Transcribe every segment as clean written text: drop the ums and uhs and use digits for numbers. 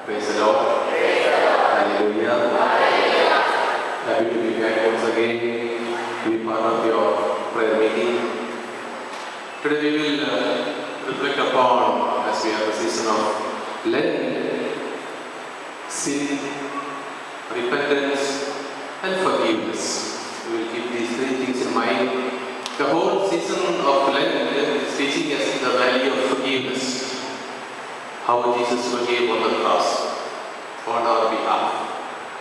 Praise the Lord. Hallelujah. Happy to be back once again to be part of your prayer meeting. Today we will reflect upon, as we have the season of Lent, sin, repentance and forgiveness. We will keep these three things in mind. The whole season of Lent is teaching us the value of forgiveness. How Jesus forgave on the cross on our behalf,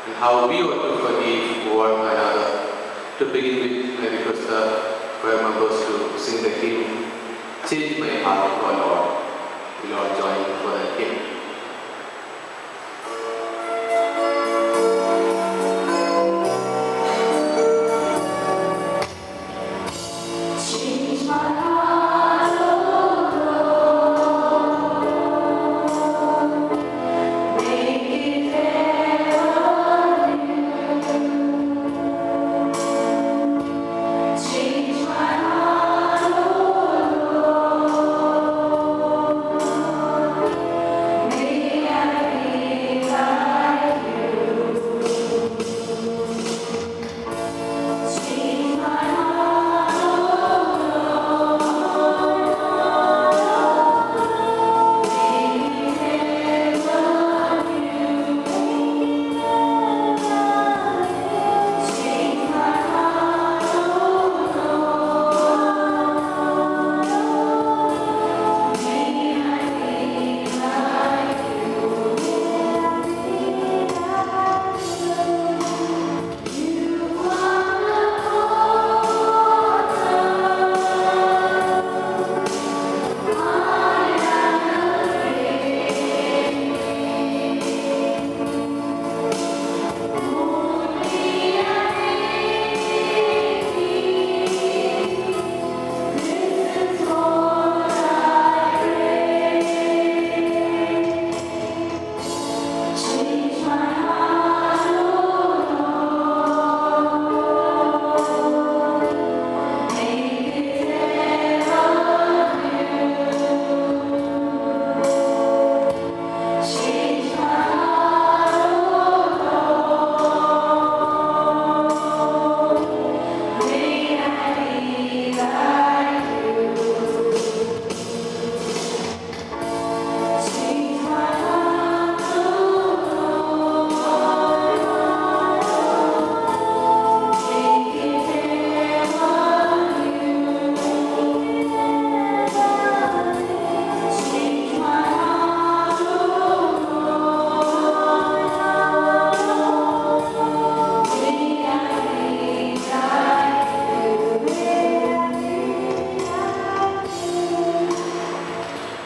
and how we ought to forgive one another. To begin with, I request the choir members to sing the hymn, Change My Heart, O Lord. We'll all join for that hymn.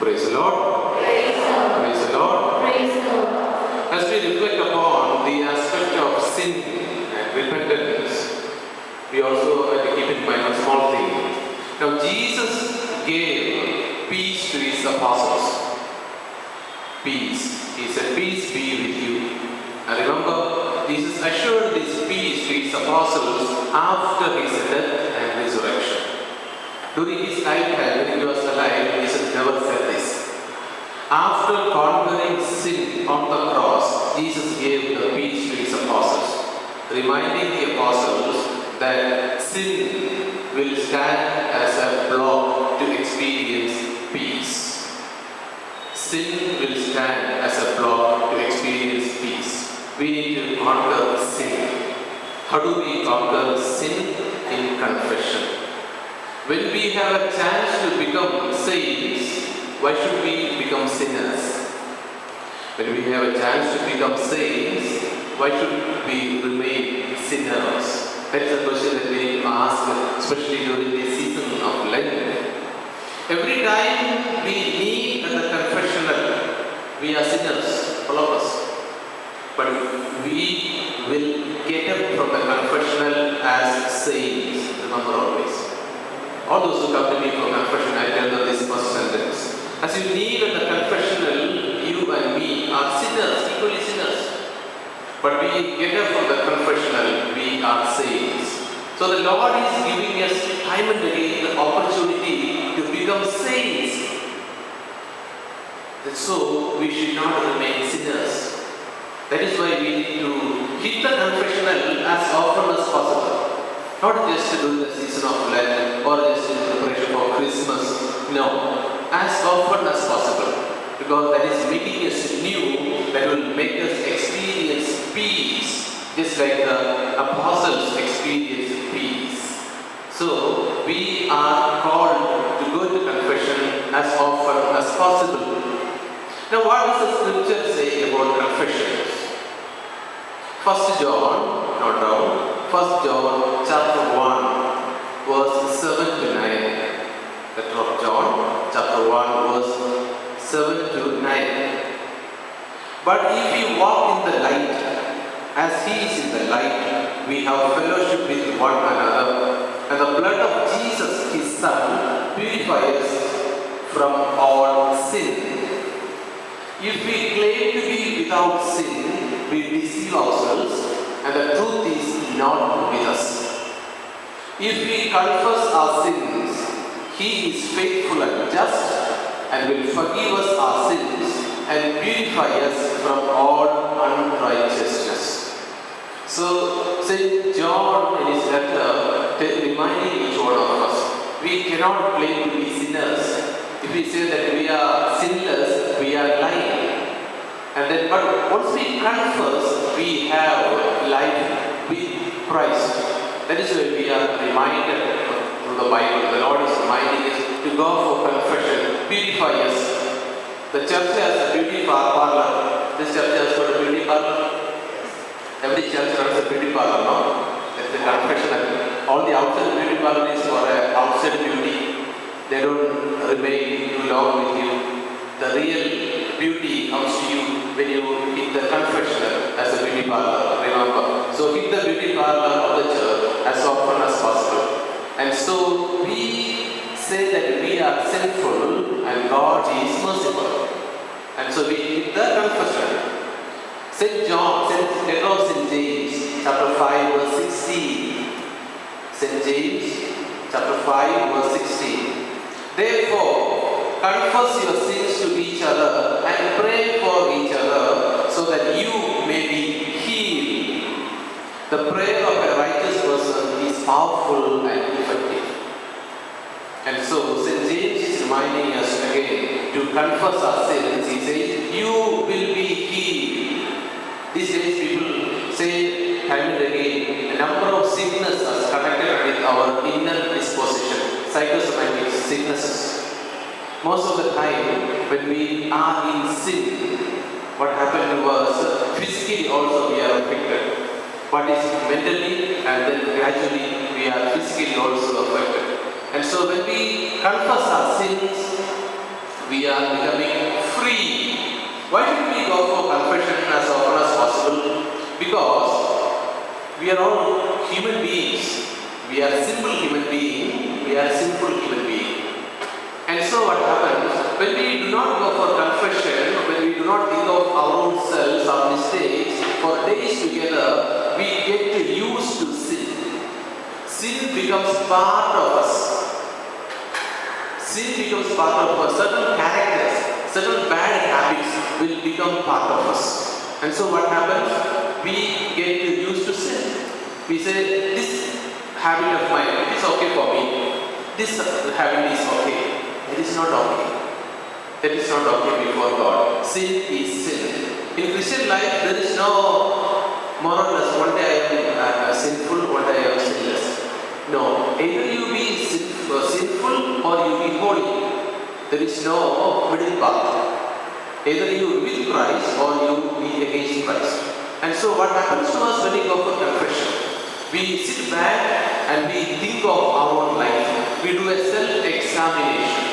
Praise the Lord. Praise the Lord. Praise the Lord. As we reflect upon the aspect of sin and repentance, we also have to keep in mind a small thing. Now, Jesus gave peace to his apostles. Peace. He said, peace be with you. And remember, Jesus assured this peace to his apostles after his death and resurrection. During his lifetime, when he was alive, Jesus never said this. After conquering sin on the cross, Jesus gave the peace to his apostles, reminding the apostles that sin will stand as a block to experience peace. Sin will stand as a block to experience peace. We need to conquer sin. How do we conquer sin? In confession. When we have a chance to become saints, why should we become sinners? When we have a chance to become saints, why should we remain sinners? That's a question that we need to ask, especially during the season of Lent. Every time we meet at the confessional, we are sinners, all of us. But we will get up from the confessional as saints, remember always. All those who come to me for confession, I tell them this first sentence. As you kneel at the confessional, you and me are sinners, equally sinners. But we get up from the confessional, we are saints. So the Lord is giving us time and again the opportunity to become saints. And so we should not remain sinners. That is why we need to hit the confessional as often as possible. Not just during the season of Lent or just in preparation for Christmas. No, as often as possible. Because that is making us new, that will make us experience peace, just like the apostles experienced peace. So, we are called to go to confession as often as possible. Now, what does the scripture say about confessions? 1 John, not down, 1 John chapter 1, verse 7 to 9. Letter of John, chapter 1, verse 7 to 9. But if we walk in the light, as He is in the light, we have fellowship with one another, and the blood of Jesus, His Son, purifies us from all sin. If we claim to be without sin, we deceive ourselves, and the truth is not with us. If we confess our sins, He is faithful and just, and will forgive us our sins and purify us from all unrighteousness. So, St. John in his letter reminding each one of us, we cannot claim to be sinners. If we say that we are sinless, we are lying. And then, but once we confess, we have life with Christ. That is why we are reminded through the Bible. The Lord is reminding us to go for confession, purify us. The church has a beauty parlor. This church has got a beauty parlor. Every church has a beauty parlor, no? That's the confession. All the outside beauty parlor is for outside beauty. They don't remain too long with you. The real beauty comes to you when you hit the confessional as a beauty parlor. Remember. So hit the beauty parlor of the church as often as possible. And so we say that we are sinful and God is merciful. And so we hit the confession. St. John, St. James, chapter 5, verse 16. St. James, chapter 5, verse 16. Therefore, confess your sins to each other and pray for each other so that you may be healed. The prayer of a righteous person is powerful and effective. And so, St. James is reminding us again to confess our sins. He says, you will be healed. These days people say time and again, a number of sicknesses are connected with our inner disposition, psychosomatic sicknesses. Most of the time when we are in sin, what happens to us, physically also we are affected. But it's mentally and then gradually we are physically also affected. And so when we confess our sins, we are becoming free. Why should we go for confession as often as possible? Because we are all human beings. We are simple human beings. We are sinful human beings. And so what happens? When we do not go for confession, when we do not think of our own selves, our mistakes, for days together, we get used to sin. Sin becomes part of us. Sin becomes part of us. Certain characters, certain bad habits will become part of us. And so what happens? We get used to sin. We say, this habit of mine, it is okay for me. This habit is okay. It is not okay. That is not okay before God. Sin is sin. In Christian life, there is no more or less, one day I am sinful, one day I am sinless. No, either you be sinful or you be holy. There is no middle path. Either you with Christ or you be against Christ. And so what happens to us when we go for confession? We sit back and we think of our own life. We do a self-examination.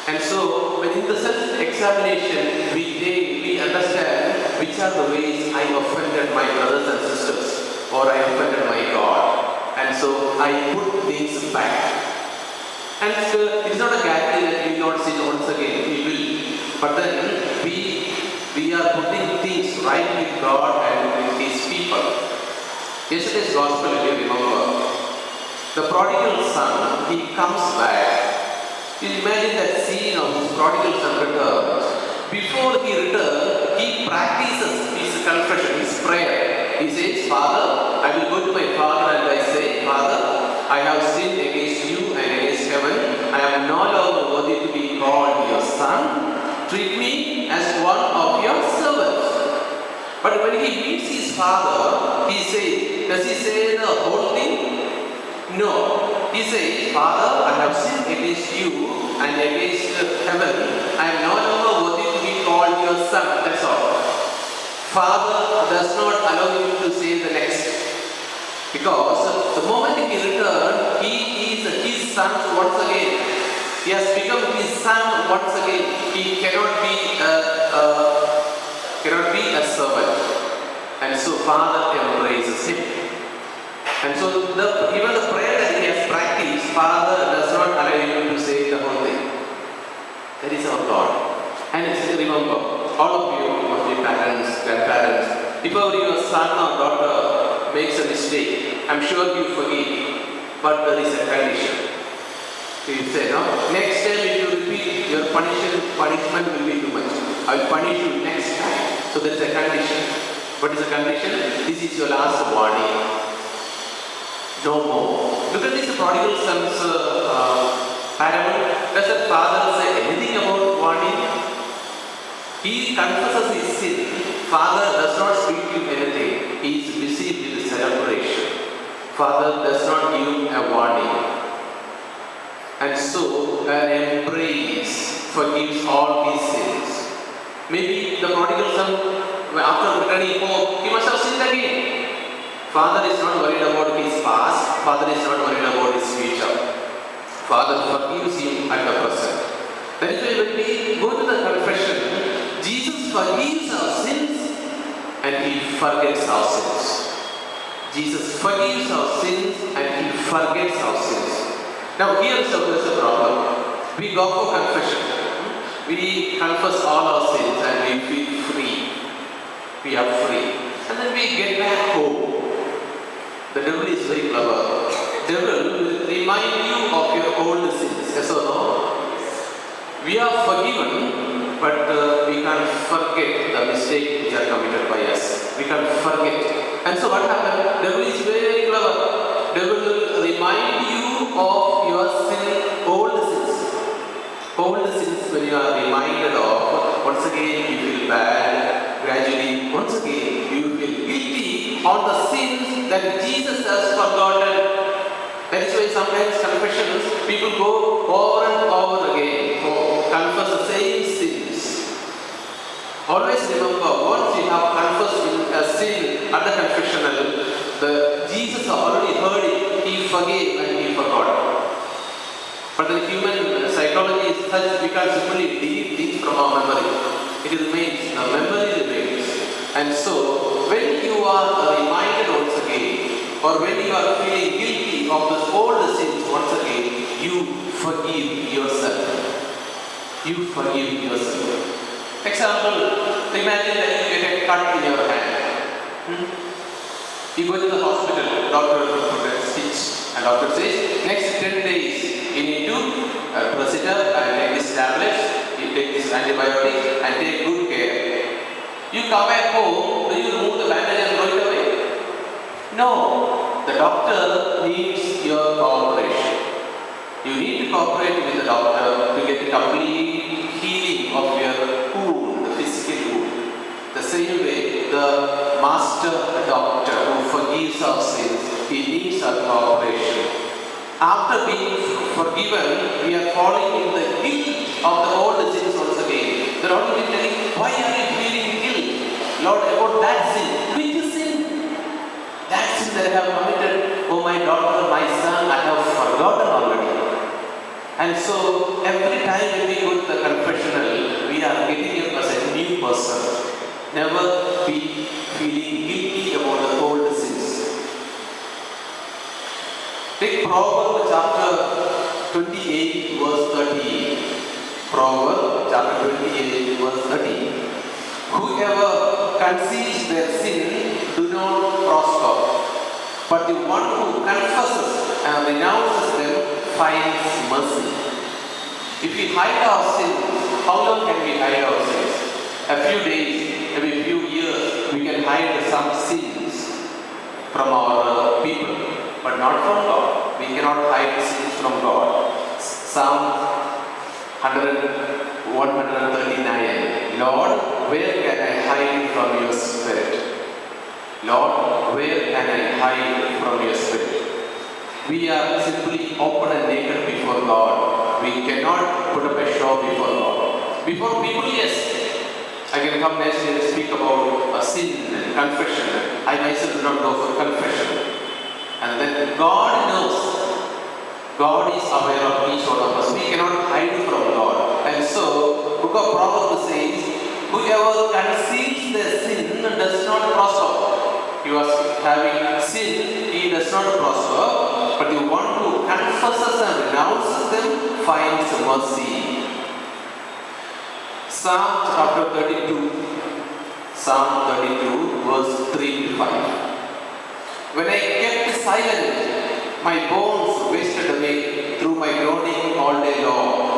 And so when in the self-examination we understand which are the ways I offended my brothers and sisters or I offended my God. And so I put things back. And it's not a guarantee that we will not sin once again. We will. But then we are putting things right with God and with His people. Yesterday's gospel, if you remember, the prodigal son, he comes back. You imagine that scene of his prodigal son returns. Before he returns, he practices his confession. he meets his father, does he say the whole thing? No. He says, Father, I have sinned against you and against heaven. I am no longer worthy to be called your son. That's all. Father does not allow him to say the next. Because the moment he returned, he is his son once again. He has become his son once again. He cannot be a servant. And so Father embraces him. And so even the prayer that he has practiced, Father does not allow him to say the whole thing. That is our God. And remember, all of you must be parents, grandparents. If your son or daughter makes a mistake, I'm sure you forgive, but there is a condition. So you say, no, next time if you repeat, your punishment will be too much. I will punish you next time. So there is a condition. What is the condition? This is your last warning. No more. Look at this prodigal son's parable. Does the father say anything about warning? He confesses his sin. Father does not speak to him anything. He is busy with the celebration. Father does not give him a warning. And so an embrace forgives all his sins. Maybe the prodigal son, after returning home, he must have sinned again. Father is not worried about his past. Father is not worried about his future. Father forgives him at the present. That is why when we go to the confession, Jesus forgives our sins and he forgets our sins. Jesus forgives our sins and he forgets our sins. Now here is a problem. We go for confession. We confess all our sins and we feel free. We are free. And then we get back home. The devil is very clever. The devil will remind you of your old sins. Yes or no? We are forgiven, but we can't forget the mistake which are committed by us. We can't forget. And so what happened? The devil is very clever. The devil will remind you of your sin, old sins. Old sins when you are reminded of, once again you feel bad. Gradually, once again you feel guilty on the sins that Jesus has forgotten. That is why sometimes confessions, people go over and over again, confess the same sins. Always remember, once you have confessed a sin at the confessional, Jesus already heard it, he forgave and he forgot. But the human psychology is such, we can't simply delete things from our memory. It remains, the memory remains. And so, when you are reminded once again, or when you are feeling guilty of the old sins once again, you forgive yourself. You forgive yourself. Example, imagine that you get a cut in your hand. You go to the hospital, doctor will put a stitch, and doctor says, next 10 days, you need to press it up and take this tablets, you take this antibiotic and take good care. You come back home, do you remove the bandage and throw it away? No. The doctor needs your cooperation. You need to cooperate with the doctor to get a complete healing of your wound, the physical wound. The same way, the master doctor who forgives our sins, he needs our cooperation. After being forgiven, we are falling in the guilt of the old sins once again. The Lord will be telling, why are you feeling guilt? Lord, about that sin. Which sin? That sin that I have committed, oh my daughter, my son, I have forgotten already. And so, every time when we go to the confessional, we are getting up as a new person. Never be feeling guilty about the old sins. Take Proverbs chapter 28 verse 30. Proverbs chapter 28 verse 30. Whoever conceals their sin do not prosper, but the one who confesses and renounces them finds mercy. If we hide our sins, how long can we hide our sins? A few days, maybe a few years, we can hide some sins from our people, but not from God. We cannot hide sins from God. Psalm 139. Lord, where can I hide from your spirit? Lord, where can I hide from your spirit? We are simply open and naked before God. We cannot put up a show before God. Before people, yes, I can come next year and speak about a sin and confession. I myself do not go for confession. And then God knows. God is aware of each one of us. We cannot hide from God. And so, Book of Proverbs says, whoever conceals their sin does not prosper. You are having sin, he does not prosper. But the one who confesses and renounces them finds mercy. Psalm chapter 32, Psalm 32, verse 3 to 5. When I kept silent, my bones wasted away through my groaning all day long.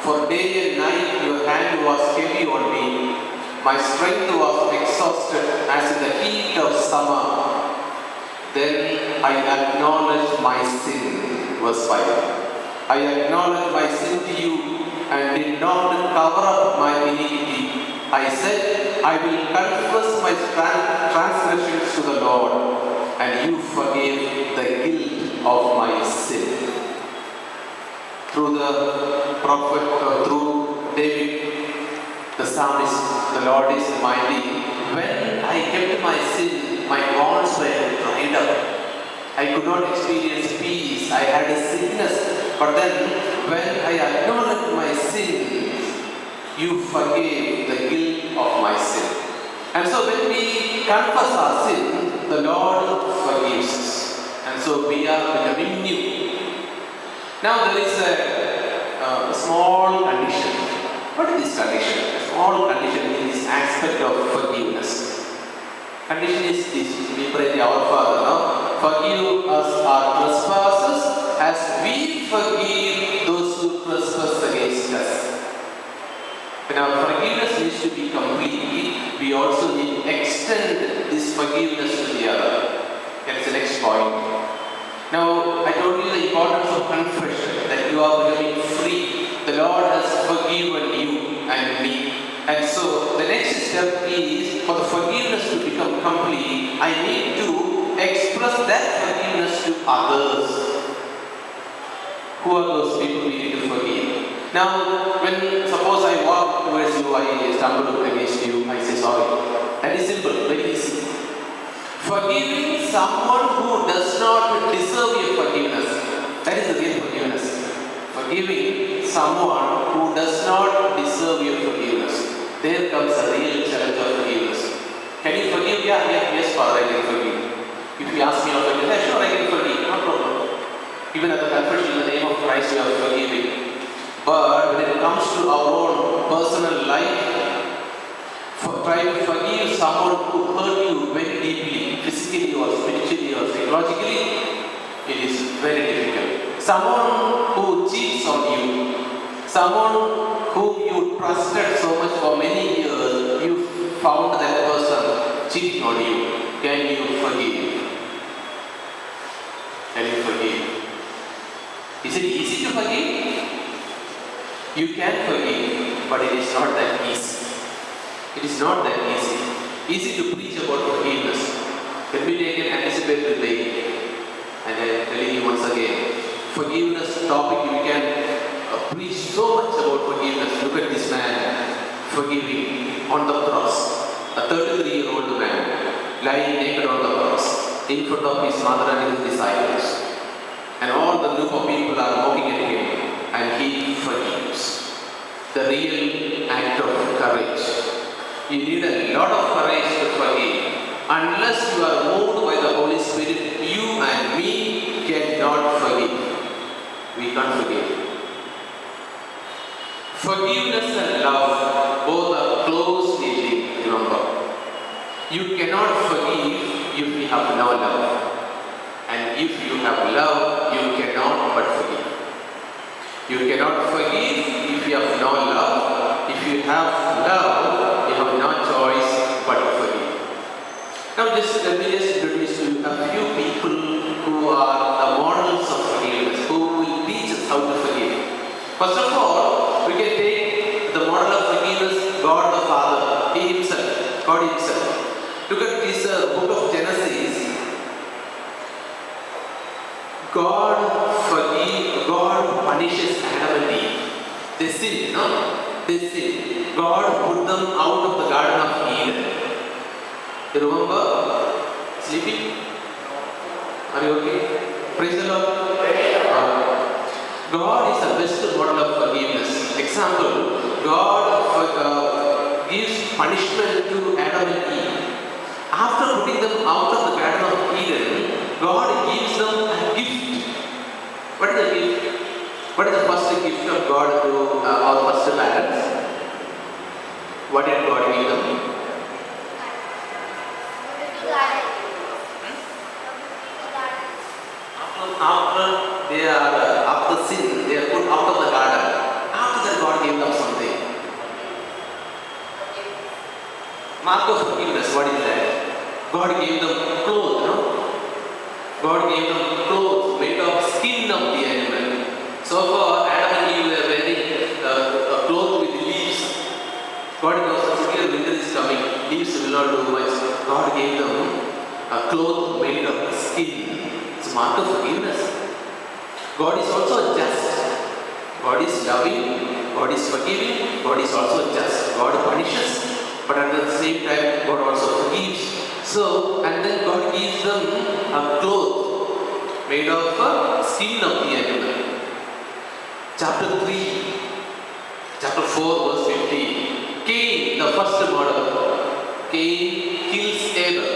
For day and night your hand was heavy on me. My strength was exhausted as in the heat of summer. Then I acknowledged my sin. Verse 5. I acknowledged my sin to you and did not cover up my iniquity. I said, I will confess my transgressions to the Lord, and you forgave the guilt of my sin. Through the prophet, through David, the psalmist, the Lord is reminding, when I kept my sin, my bonds were dried up. I could not experience peace. I had a sickness. But then, when I acknowledged my sins, you forgave the guilt of my sin. And so when we confess our sin, the Lord forgives us. And so we are becoming new. Now there is a small condition. What is this condition? A small condition in this aspect of forgiveness. Condition is this. We pray our Father, no? Forgive us our trespasses as we forgive those who trespass against us. When our forgiveness needs to be complete, we also need to extend this forgiveness to the other. That's the next point. Now, I told you the importance of confession, that you are becoming free. The Lord has forgiven you and me. And so, the next step is, for the forgiveness to become complete, I need to express that forgiveness to others. Who are those people we need to forgive? Now, when suppose I walk towards you, I stumble against you, I say sorry. That is simple, very easy. Forgiving someone who does not deserve your forgiveness, that is the real forgiveness. Forgiving someone who does not deserve your forgiveness. There comes a real challenge of forgiveness. Can you forgive? Yes, Father, I can forgive. If you ask me of forgiveness, sure, I can forgive, no problem. Even at the confession in the name of Christ, we are forgiving. But when it comes to our own personal life, try to forgive someone who hurt you very deeply, physically or spiritually or psychologically, it is very difficult. Someone who cheats on you, someone whom you trusted so much for many years, you found that person cheating on you. Can you forgive? Can you forgive? Is it easy to forgive? You can forgive, but it is not that easy. It is not that easy. Easy to preach about forgiveness. Can we take an anticipatory way? And I am telling you once again, forgiveness topic, we can preach so much about forgiveness. Look at this man forgiving on the cross. A 33-year-old man lying naked on the cross in front of his mother and his disciples. And all the group of people are mocking at him, and he forgives. The real act of courage. You need a lot of courage to forgive. Unless you are moved by the Holy Spirit, you and me cannot forgive. We can't forgive. Forgiveness and love, both are closely linked, remember. You cannot forgive if you have no love. And if you have love, you cannot but forgive. You cannot forgive if you have no love. If you have love, you have no choice but to forgive. Now let me just introduce you a few people who are the models of forgiveness, who will teach us how to forgive. First of all, we can take the model of forgiveness, God the Father, He Himself, God Himself. Look at this book of Genesis. God punishes Adam and Eve. They sin, They sin. God put them out of the Garden of Eden. You remember sleeping? Are you okay? Praise the Lord. God is the best model of forgiveness. Example, God gives punishment to Adam and Eve. After putting them out of the Garden of Eden, God gives them a gift. What is the gift? What is the first gift of God to our first parents? What did God give them? After sin, they are put out of the garden. After that, God gave them something. Mark of forgiveness, what is that? God gave them clothes, God gave them clothes made of skin of the animal. So far, Adam and Eve were wearing a cloth with leaves. God knows that winter is coming. Leaves will not do much. God gave them a cloth made of skin. It's a mark of forgiveness. God is also just. God is loving. God is forgiving. God is also just. God punishes. But at the same time, God also forgives. So, and then God gives them a cloth made of skin of the animal. Chapter 3, chapter 4, verse 15. Cain, the first model. Cain kills Abel.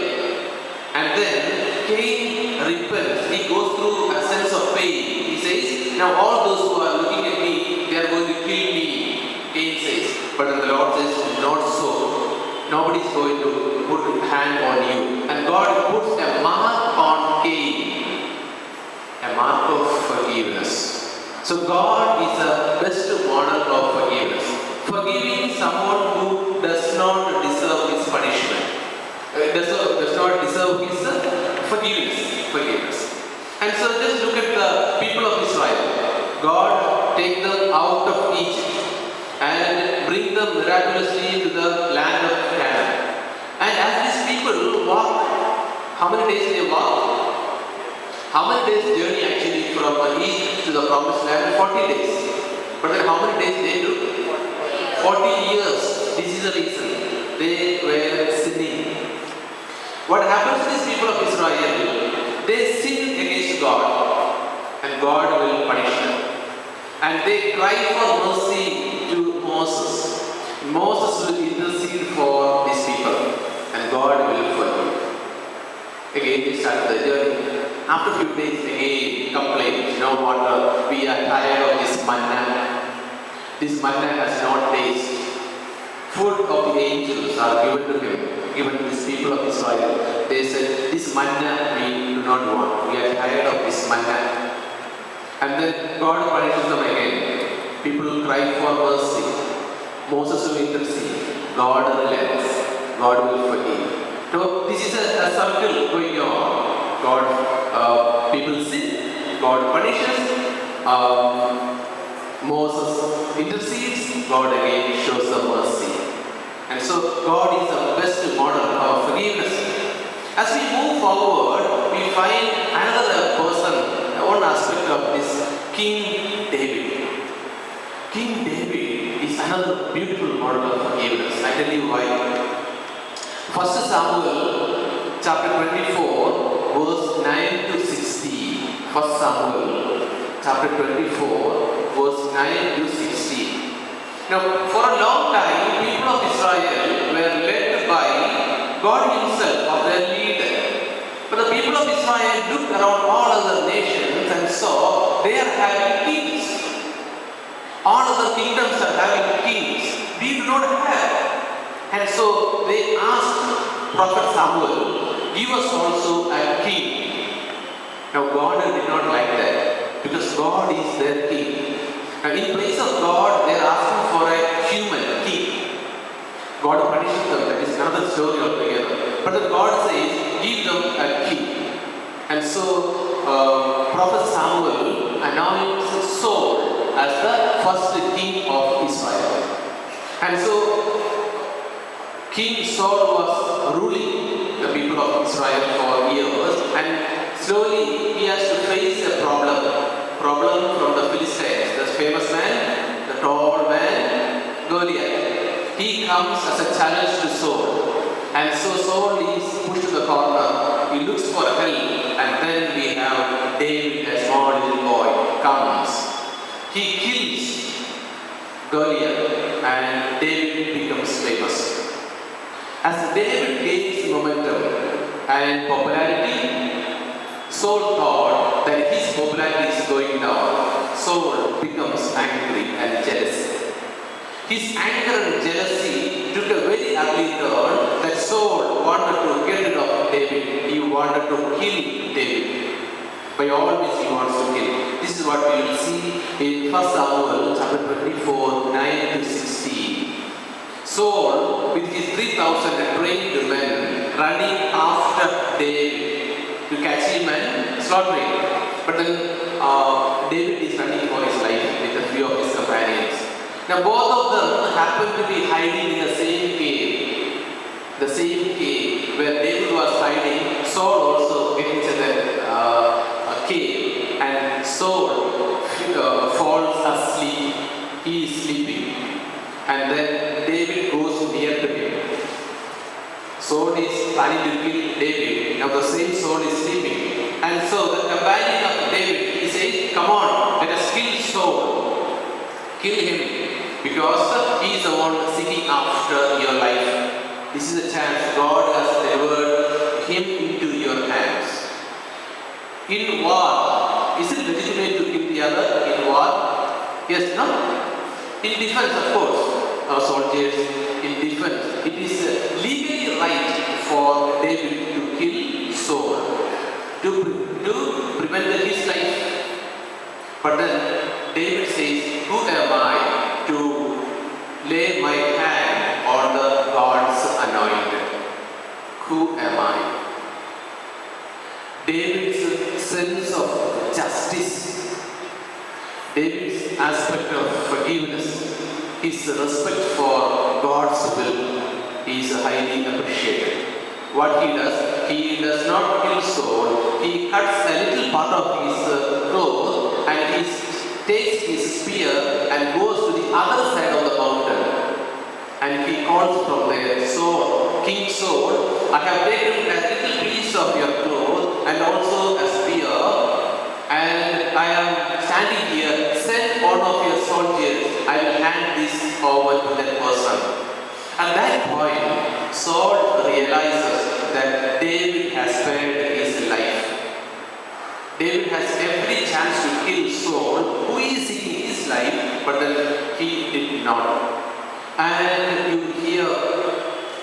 And then Cain repents. He goes through a sense of pain. He says, now all those who are looking at me, they are going to kill me. Cain says. But then the Lord says, not so. Nobody is going to put a hand on you. And God puts a mark on Cain. A mark of forgiveness. So God is the best model of forgiveness. Forgiving someone who does not deserve his punishment. Does not deserve his forgiveness. And so just look at the people of Israel. God take them out of Egypt and bring them miraculously to the land of Canaan. And as these people walk, how many days they walk? How many days journey actually from Egypt to the promised land? 40 days. But then how many days they do? 40 years. This is the reason. They were sinning. What happens to these people of Israel? They sin against God. And God will punish them. And they cry for mercy to Moses. Moses will intercede for these people. And God will forgive. Again, they start the journey. After a few days, again, complain. No wonder we are tired of this manna. This manna has not taste. Food of the angels are given to him, given to these people of Israel. They said, this manna we do not want. We are tired of this manna. And then God punishes them again. People cry for mercy. Moses will intercede. God relents. God will forgive. So this is a circle going on. God, people sin. God punishes. Moses intercedes. God again shows the mercy. And so God is the best model of forgiveness. As we move forward, we find another person, one aspect of this, King David. King David is another beautiful model of forgiveness. I tell you why. 1 Samuel chapter 24, verse 9 to 16. 1 Samuel chapter 24, verse 9 to 16. Now, for a long time, people of Israel were led by God Himself as their leader. But the people of Israel looked around all other nations and saw they are having kings. All other kingdoms are having kings. We do not have. And so they asked Prophet Samuel, give us also a king. Now God did not like that because God is their king. And in place of God, they are asking for a human king. God punishes them. That is another story altogether. But then God says, give them a king. And so Prophet Samuel anoints Saul as the first king of Israel. And so King Saul was ruling the people of Israel for years, and slowly he has to face a problem. problem from the Philistines. The famous man, the tall man, Goliath. He comes as a challenge to Saul. And so Saul is pushed to the corner. He looks for help. And then we have David, a small little boy, comes. He kills Goliath and David becomes famous. As David gains momentum and popularity, Saul thought that his popularity is going down. Saul becomes angry and jealous. His anger and jealousy took a very ugly turn that Saul wanted to get rid of David. He wanted to kill David. By all means he wants to kill. This is what we will see in 1 Samuel chapter 24, 9 to 16. Saul, with his 3,000 trained men, running after David to catch him and slaughter him. But then David is running for his life with a few of his companions. Now both of them happen to be hiding in the same cave. The same cave where David was hiding, Saul also gets into a cave, and Saul falls asleep. He is sleeping. And then David goes near to him. Saul is planning to kill David. Now the same Saul is sleeping. And so the companion of David, he says, come on, let us kill Saul. Kill him. Because he is the one seeking after your life. This is a chance. God has delivered him into your hands. In war, is it legitimate to kill the other in war? Yes, no? In defense, of course, our soldiers, in defense, it is legally right for David to kill Saul, to prevent his life. But then David says, who am I to lay my hand on the God's anointed? Who am I? David's sense of justice, David's aspect of forgiveness, his respect for God's will is highly appreciated. What he does not kill Saul, he cuts a little part of his cloth and he takes his spear and goes to the other side of the mountain. And he calls from there, Saul, King Saul, I have taken a little piece of your cloth and also a spear, and I am standing here. Send one of your soldiers, I will hand this over to that person. At that point, Saul realizes that David has spared his life. David has every chance to kill Saul, who is seeking his life, but then he did not. And you hear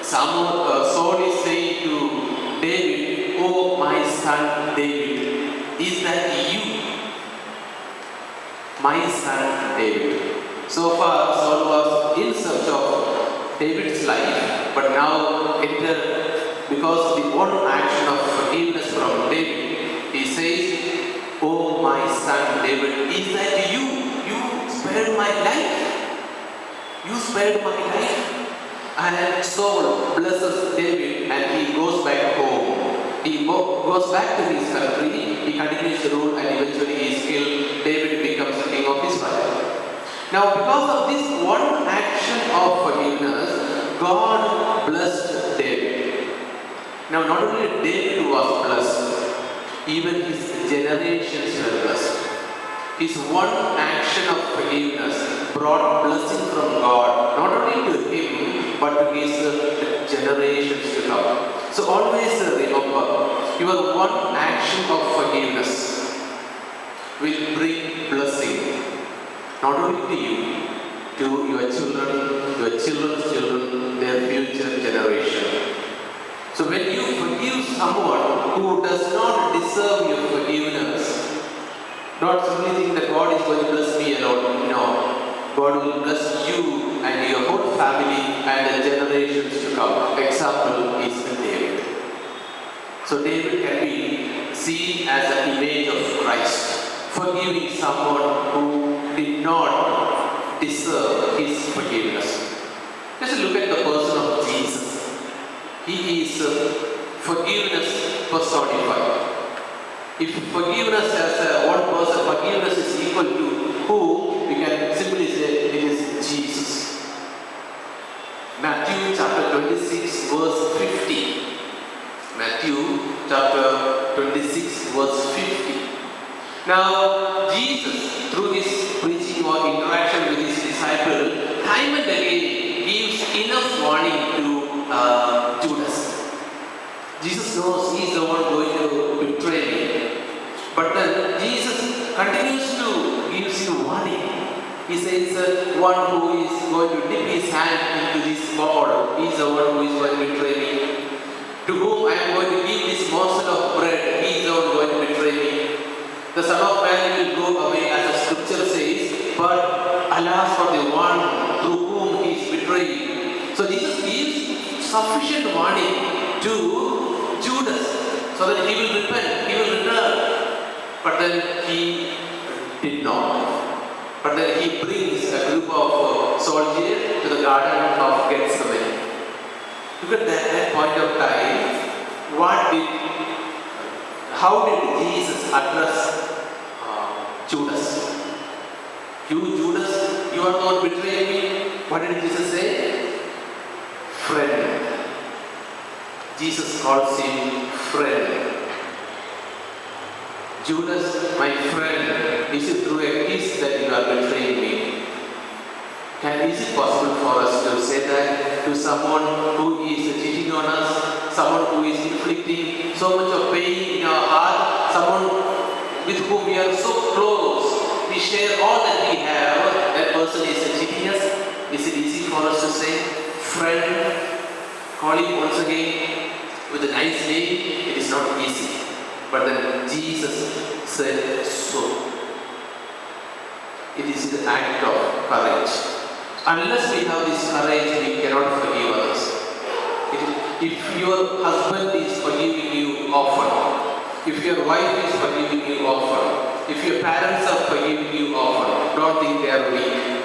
Saul is saying to David, oh my son David, is that you? My son David. So far Saul was in search of David's life, but now because of the one action of forgiveness from David, he says, oh my son David, is that you? You spared my life? You spared my life? And Saul blesses David and he goes back home. He goes back to his country, he continues to rule, and eventually he is killed. David becomes the king of Israel. Now because of this one action of forgiveness, God blessed David. Now not only David was blessed, even his generations were blessed. His one action of forgiveness brought blessing from God, not only to him, but to his generations to come. So always remember, your one action of forgiveness will bring blessing, not only to you, to your children, your children's children, their future generation. So when you forgive someone who does not deserve your forgiveness, not simply think that God is going to bless me alone. No. God will bless you and your whole family and the generations to come. Example is David. So David can be seen as an image of Christ, forgiving someone who did not deserve his forgiveness. Just look at the person of Jesus. He is forgiveness personified. If forgiveness as one person, forgiveness is equal to who, we can simply say it is Jesus. Matthew chapter 26 verse 50. Matthew chapter 26 verse 50. Now Jesus, through this preaching or interaction with his disciple, time and again gives enough warning to Judas. Jesus knows he is the one going to betray me. But then Jesus continues to give you warning. He says, one who is going to dip his hand into this bowl, he is the one who is going to betray me. To whom I am going to give this morsel of bread, he is the one going to betray me. The Son of Man will go away, as the scripture says, but alas for the one through whom he is betrayed. So Jesus gives sufficient warning to Judas so that he will repent, he will return. But then he did not. But then he brings a group of soldiers to the garden of Gethsemane. Look at that point of time. How did Jesus address Judas? You, Judas, you are not betraying me. What did Jesus say? Friend. Jesus calls him friend. Judas, my friend, is it through a kiss that you are betraying me? Is it possible for us to say that to someone who is cheating on us, someone who is inflicting so much of pain in our heart, someone with whom we are so close, we share all that we have, that person is cheating us? Is it easy for us to say, friend, call him once again with a nice name? It is not easy. But then Jesus said so. It is an act of courage. Unless we have this courage, we cannot forgive others. If your husband is forgiving you often, if your wife is forgiving you often, if your parents are forgiving you often, don't think they are weak.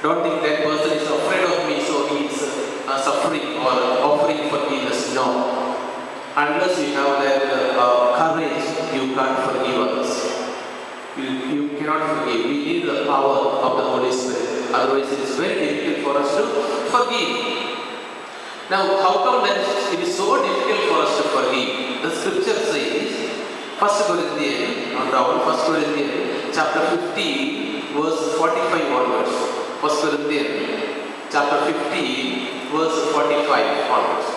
Don't think that person is afraid of me, so he is suffering or offering forgiveness. No. Unless you have that courage, you can't forgive others. You cannot forgive. We need the power of the Holy Spirit. Otherwise, it is very difficult for us to forgive. Now, how come that it is so difficult for us to forgive? The scripture says, 1 Corinthians, chapter 15, verse 45 onwards. 1 Corinthians, chapter 15, verse 45 onwards.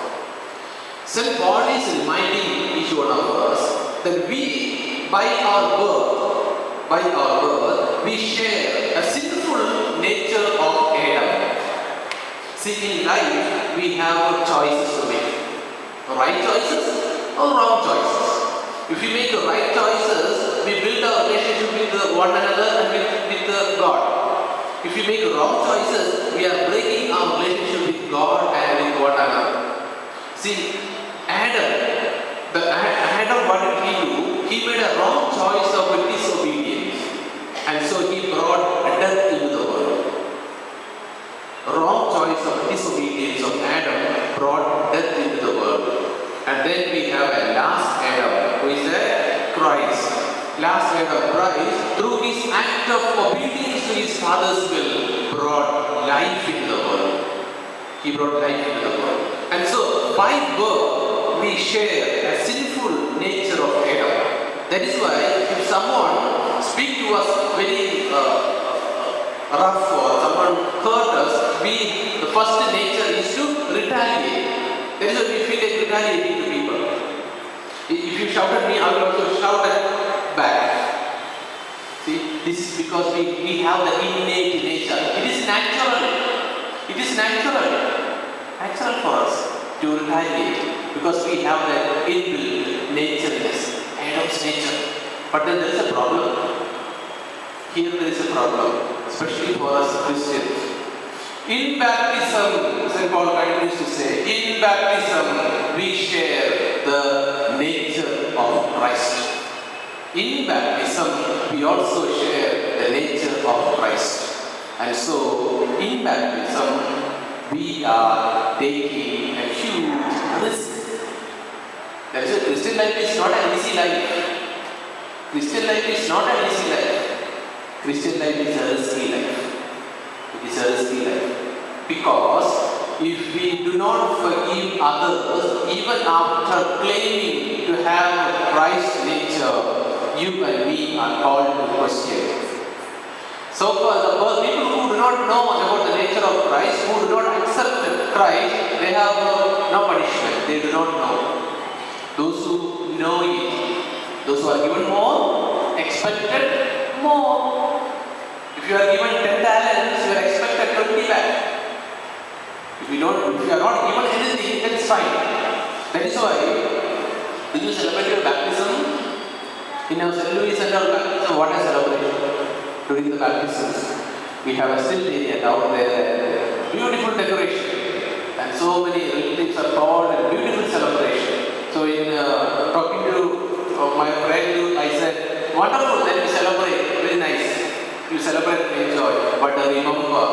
St. Paul is reminding each one of us that we, by our birth, we share a sinful nature of Adam. See, in life, we have choices to make. Right choices or wrong choices. If we make the right choices, we build our relationship with one another and with God. If we make wrong choices, we are breaking our relationship with God and with one another. See, Adam, what did he do? He made a wrong choice of disobedience. And so he brought death into the world. A wrong choice of disobedience of Adam brought death into the world. And then we have a last Adam, who is Christ. Last Adam, Christ, through his act of obedience to his Father's will, brought life into the world. He brought life into the world. And so, by birth, we share a sinful nature of Adam. That is why, if someone speaks to us very rough or someone hurt us, the first nature is to retaliate. That is why we feel like retaliating to people. If you shout at me, I will also shout back. See, this is because we have the innate nature. It is natural. It is natural for us to retaliate because we have that inbuilt natureness, Adam's nature. But then there is a problem. Here there is a problem, especially for us Christians. In baptism, St. Paul continues to say, in baptism we share the nature of Christ. In baptism we also share the nature of Christ. And so, in baptism we are taking a huge risk. That is why Christian life is not an easy life. Christian life is not an easy life. Christian life is a risky life. It is a risky life. Because if we do not forgive others, even after claiming to have Christ's nature, you and me are called to question. So for the people who do not know about the nature of Christ, who do not accept Christ, they have no punishment. They do not know. Those who know it, those who are given more, expected more. If you are given 10 talents, you are expected 20 back. If you are not given anything, then it's fine. That is why, do you celebrate your baptism? In our St. Louis and our baptism, what is celebration? During the baptisms, we have a still area down there, beautiful decoration, and so many relatives are called and beautiful celebration. So in talking to my friend, I said, wonderful, then we celebrate, very nice. You celebrate and enjoy, but remember,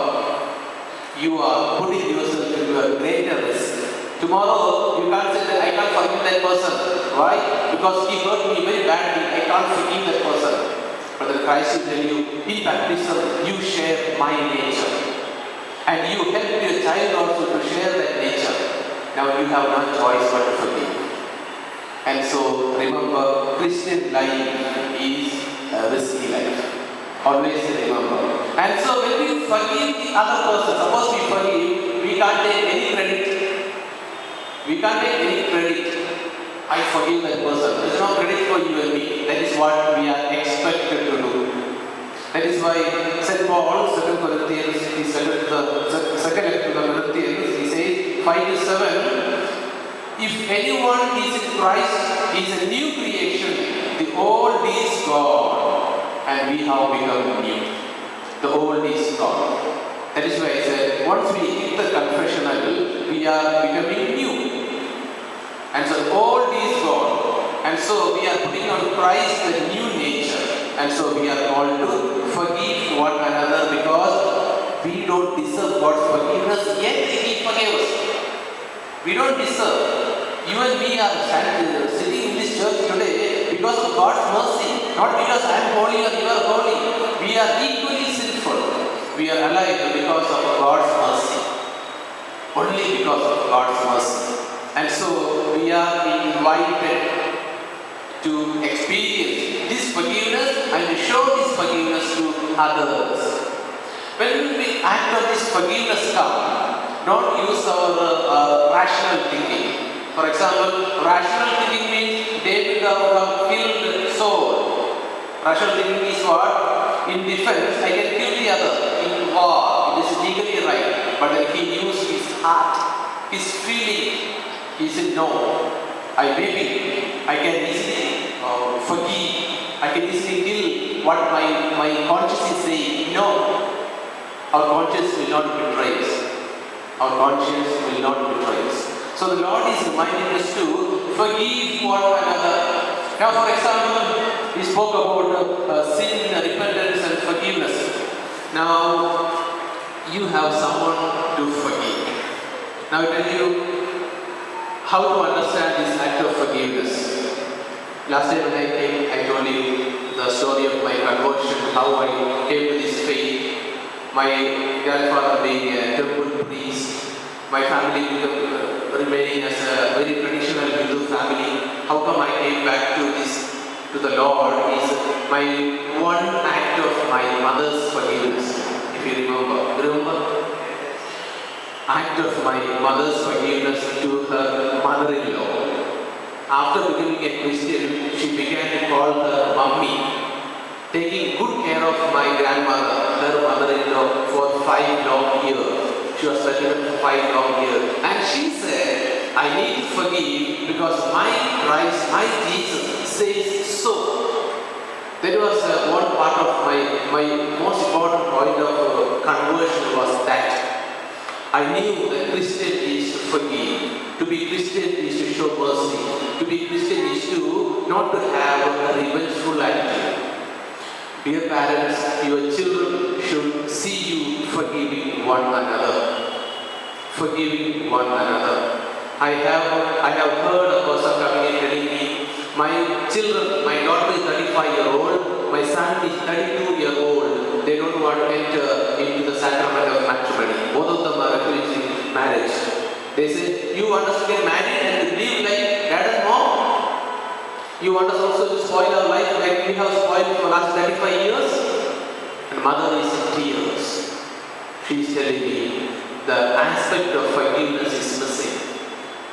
you are putting yourself into a greater risk. Tomorrow, you can't say that I can't forgive that person. Why? Because he hurt me very badly, I can't forgive that person. But the Christ will tell you, in baptism, you share my nature. And you help your child also to share that nature. Now you have no choice but to forgive. And so, remember, Christian life is a risky life. Always remember. And so when we forgive the other person, suppose we forgive, we can't take any credit. We can't take any credit. I forgive that person. There is no credit for you and me. That is what we are expected to do. That is why St. Paul, 2 Corinthians, he said the second letter to the Corinthians, he says 5-7, if anyone is in Christ, he is a new creation. The old is gone, and we have become new. The old is gone. That is why I said, once we hit the confessional, we are becoming new. And so the old is gone. And so we are putting on Christ the new nature. And so we are called to forgive one another because we don't deserve God's forgiveness, yet He forgave us. We don't deserve. You and me are sitting in this church today because of God's mercy, not because I am holy or you are holy. We are equally sinful. We are alive because of God's mercy. Only because of God's mercy. And so we are invited to experience this forgiveness and to show this forgiveness to others. When we act of this forgiveness come, don't use our rational thinking. For example, rational thinking means David would have killed Saul. Rational thinking is what? In defense, I can kill the other. In war, it is legally right. But then he used his heart, his feeling. He said, no, I can easily forgive, I can easily kill what my conscience is saying. No, our conscience will not betray us. Our conscience will not betray us. So the Lord is reminding us to forgive one another. Now for example, we spoke about sin, repentance and forgiveness. Now, you have someone to forgive. Now I tell you, how to understand this act of forgiveness. Last time when I came, I told you the story of my conversion, how I came to this faith. My grandfather being a temple priest, my family remaining as a very traditional Hindu family. How come I came back to the Lord is my one act of my mother's forgiveness. If you remember? Act of my mother's forgiveness to her mother-in-law. After becoming a Christian, she began to call her mummy, taking good care of my grandmother, her mother-in-law, for 5 long years. She was pregnant for 5 long years. And she said, I need to forgive because my Christ, my Jesus says so. That was one part of my most important point of conversion was that. I knew that Christian is to forgive. To be Christian is to show mercy. To be Christian is to not to have a revengeful attitude. Dear parents, your children should see you forgiving one another. Forgiving one another. I have heard a person coming and telling me, My children, my daughter is 35-year-old, my son is 32-year-old. They don't want to enter into the sacrament of matrimony. Both of them are refusing marriage. They say, you want us to get married and to live like dad and mom? You want us also to spoil our life like we have spoiled for the last 35 years? And mother is in tears. She is telling me the aspect of forgiveness is missing.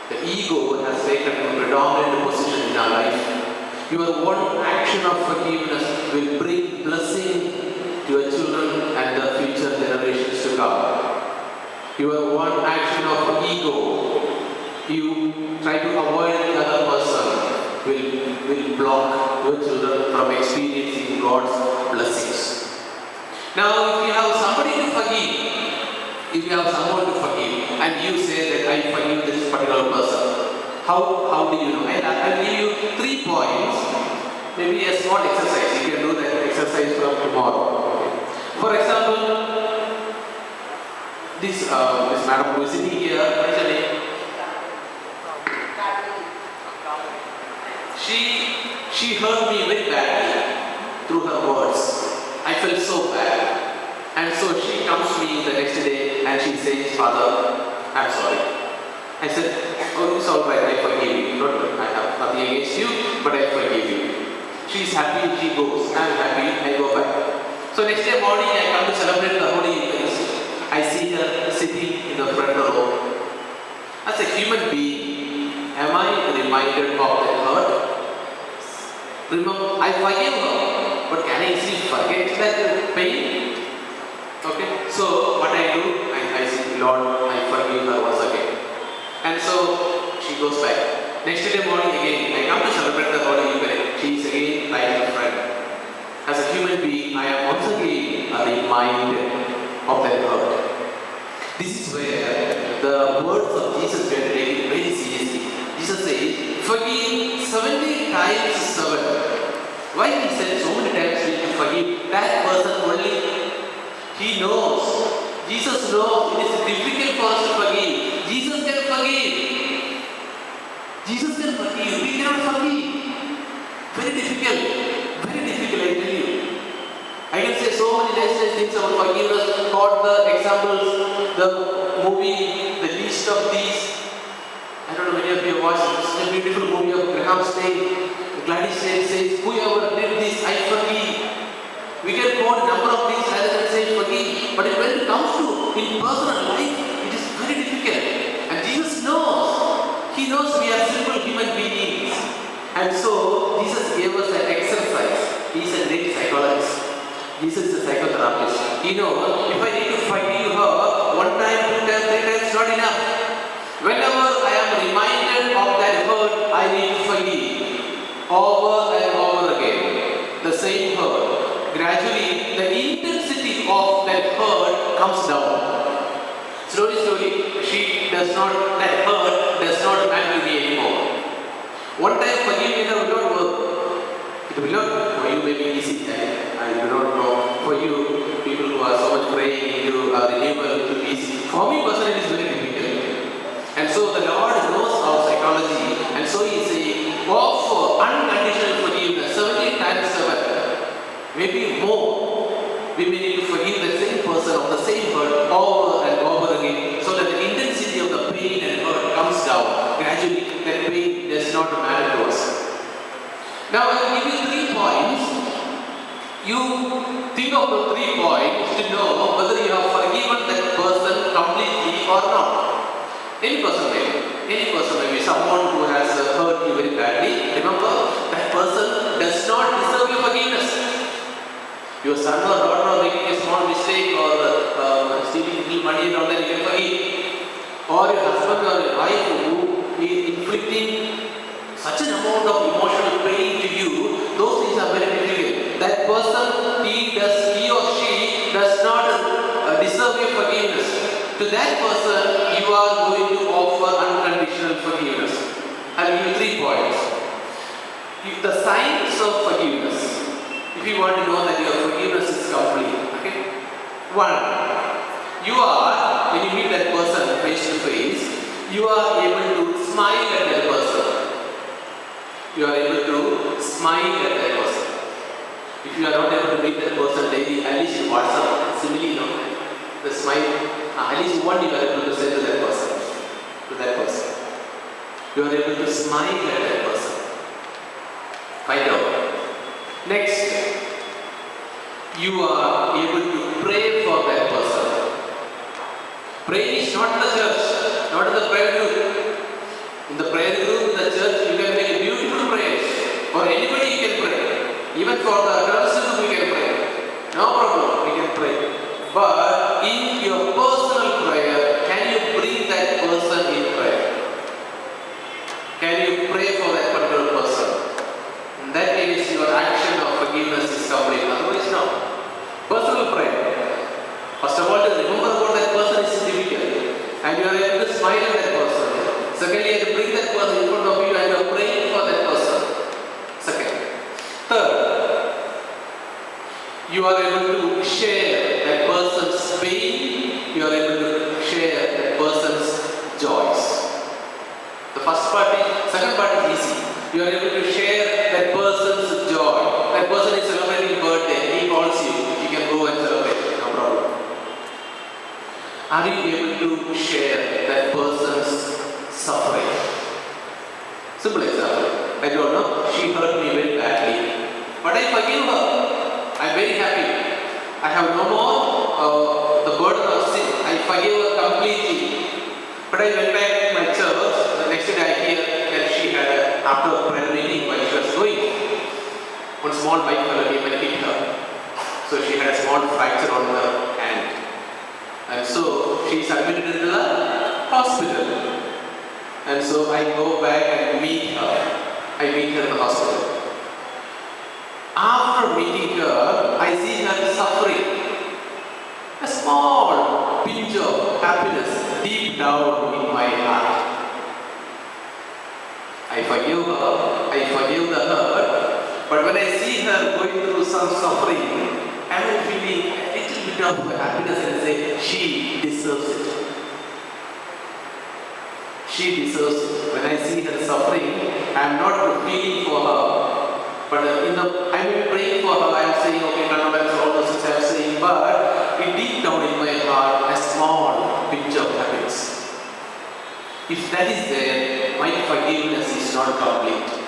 The ego has taken a predominant position in our life. Your one action of forgiveness will bring blessing to your children and the future generations to come. Your one action of ego, you try to avoid the other person, will block your children from experiencing God's blessings. Now, if you have somebody to forgive, if you have someone to forgive, and you say that I forgive this particular person, how do you know? I'll give you 3 points, maybe a small exercise. You can do that exercise from tomorrow. For example, this madam who is sitting here, what is her name? She hurt me very badly through her words. I felt so bad. And so she comes to me the next day and she says, Father, I'm sorry. I said, oh, it's all right, I forgive you. I have nothing against you, but I forgive you. She's happy, she goes. I'm happy, I go back. So next day morning, I come to celebrate the Holy Eucharist. I see her sitting in the front row. As a human being, am I reminded of that hurt? Remember, I forgive her, but can I easily forget that pain? Okay, so what I do, I say, Lord, I forgive her once again. And so she goes back. Next day morning again, I come to celebrate the Holy Eucharist. She is again like a friend. As a human being, I am once again reminded of that hurt. This is where the words of Jesus were taken very seriously. Jesus says, forgive 70 times 7. Why he said so many times we need to forgive that person only? He knows. Jesus knows it is difficult for us to forgive. Jesus can forgive. Jesus can forgive. We cannot forgive. Very difficult. Very difficult, I tell you. I can say so many nice things about forgiveness. Got the examples, the movie, the least of these. I don't know many of you have watched this beautiful movie of Graham Stane. Gladys says, whoever did this, I forgive. We can quote a number of things rather than say forgive. But when it comes to in personal life, it is very difficult. And Jesus knows. He knows we are simple human beings. And so, Jesus gave us an exercise. He is a great psychologist. Jesus is a psychotherapist. He knows, if I need to forgive her, 1 time, 2 times, 3 times, not enough. Whenever I am reminded of that hurt, I need to forgive. Over and over again. The same hurt. Gradually, the intensity of that hurt comes down. Slowly, that hurt does not matter to me anymore. 1 time forgiving will not work. It will not, for you may be easy. I do not know. For you, people who are so much praying into renewal to peace. For me personally, it is very difficult. And so the Lord knows our psychology. And so He is saying, offer unconditional forgiveness, 70 times 7. Maybe more. We may need to forgive the same person of the same hurt over and over again, so that the intensity of the pain and hurt comes down. Gradually, that pain does not matter to us. Now, I will give you 3 points. You think of the 3 points to know whether you have forgiven that person completely or not. Any person may be someone who has hurt you very badly. Remember, that person does not deserve your forgiveness. Your son or daughter are making a small mistake or stealing little money and all that, you can forgive. Or your husband or your wife who is inflicting such an amount of emotional pain to you, those things are very difficult. That person, he or she does not deserve your forgiveness. To that person, you are going to offer unconditional forgiveness. I'll give you 3 points. The signs of forgiveness. If you want to know that your forgiveness is complete, okay? 1, you are, when you meet that person face to face, you are able to smile at that person. You are able to smile at that person. If you are not able to meet that person daily, at least in WhatsApp, similarly, the smile, at least one you are able to say to that person. You are able to smile at that person. Find out. Next, you are able to pray for that person. Praying is not in the church, not in the prayer group. In the prayer group, in the church, you can make beautiful prayers. For anybody you can pray. Even for the adults we can pray. No problem, we can pray. But in your personal prayer, can you bring that person in prayer? Can you pray for that particular person? In that case, your action of forgiveness is complete. Otherwise, no. Personal prayer. First of all, to remember about that person is difficult. And you are able to smile at that person. Secondly, you have to bring that person in front of you and you are praying for that person. Second. Third, you are able to share that person's pain. You are able to share that person's joys. The first part is, second part is easy. You are able to share that person's joy. That person is celebrating birthday. He calls you. You can go and celebrate. No problem. Are you able to share that person's suffering? Simple example. I don't know. She hurt me very badly. But I forgive her. I am very happy. I have no more the burden of sin. I forgive her completely. But I went back to my church. The next day I hear that she had, after a prayer meeting while she was going, one small bike fellow came and hit her. So she had a small fracture on her hand. And so she is admitted in the hospital. And so I go back and meet her. I meet her in the hospital. After meeting her, I see her suffering. A small pinch of happiness deep down in my heart. I forgive her, I forgive the hurt, but when I see her going through some suffering, I am feeling a little bit of happiness and say, she deserves it. She deserves it. When I see her suffering, I am not feeling for her, but I am praying for her. I am saying, okay, condolence, all those things I am saying, but deep down in my heart, a small pinch of happiness. If that is there, my forgiveness is not complete.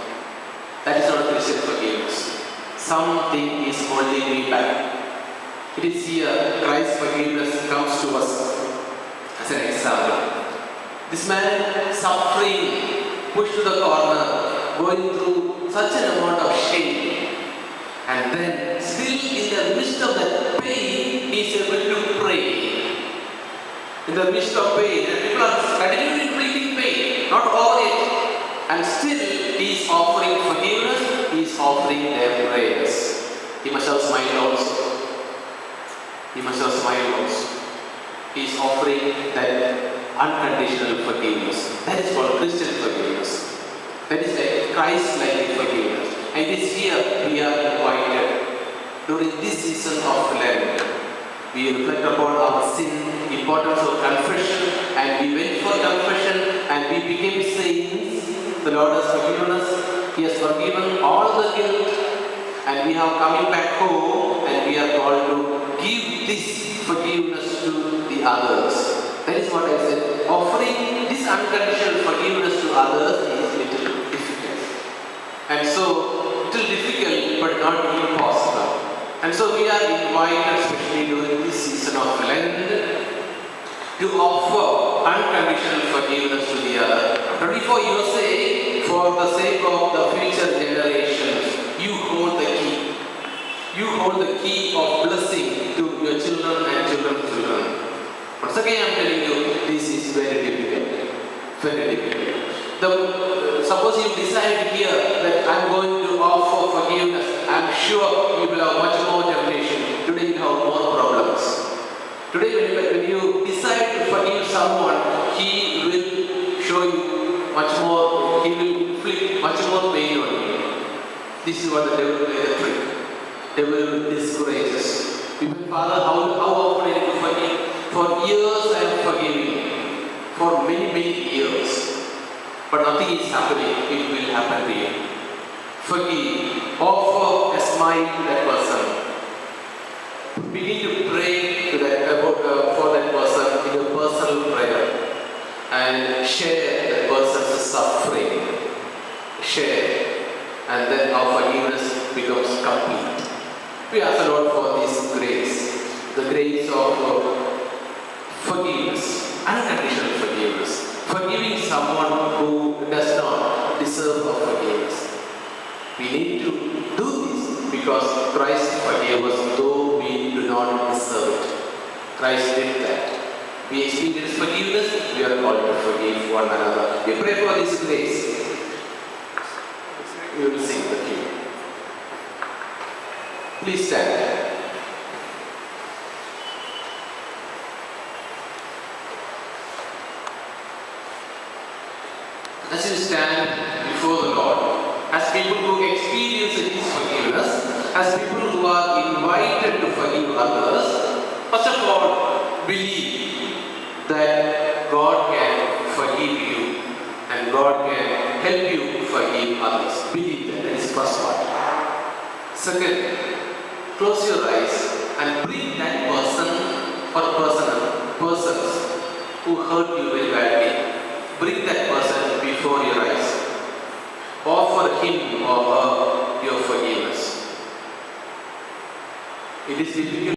That is not Christian forgiveness. Something is holding me back. It is here Christ's forgiveness comes to us as an example. This man suffering, pushed to the corner, going through such an amount of shame, and then still in the midst of that pain, he is able to pray. In the midst of pain, and people are continuing feeling pain, not over it, and still he is offering forgiveness, he is offering their prayers. He must have smiled also. He must have smiled also. He is offering that unconditional forgiveness. That is called Christian forgiveness. That is a Christ-like forgiveness. And it is here we are invited during this season of Lent. We reflect upon our sin, importance of confession, and we went for confession and we became saints. The Lord has forgiven us. He has forgiven all the guilt, and we are coming back home and we are called to give this forgiveness to the others. That is what I said. Offering this unconditional forgiveness to others is little difficult. And so, little difficult but not impossible. And so we are invited, especially during this season of Lent, to offer unconditional forgiveness to the other. 24 you say, for the sake of the future generations, you hold the key. You hold the key of blessing to your children and children's children. Once again I am telling you, this is very difficult. Very difficult. Suppose you decide here that I am going to offer forgiveness, I am sure you will have much more temptation. Today you have more problems. Today when you decide to forgive someone, he will show you much more, he will inflict much more pain on you. This is what the devil plays the trick. Devil will discourage us. People, Father, how often are you to forgive? For years I am forgiving. For many years. But nothing is happening. It will happen to you. Forgive. Offer a smile to that person. Begin to pray to for that person in a personal prayer. And share that person's suffering. Share. And then our forgiveness becomes complete. We ask the Lord for this grace. The grace of forgiveness. Unconditional forgiveness. Forgiving someone who does not deserve our forgiveness. We need to do this because Christ forgave us though we do not deserve it. Christ did that. We experience forgiveness, we are called to forgive one another. We pray for this grace. We will sing the hymn. Please stand. As you stand before the Lord, as people who experience His forgiveness, as people who are invited to forgive others, first of all, believe that God can forgive you and God can help you forgive others. Believe that. That is the first part. Second, close your eyes and bring that person or persons who hurt you very badly. Bring that person before your eyes. Offer him or her your forgiveness. It is difficult.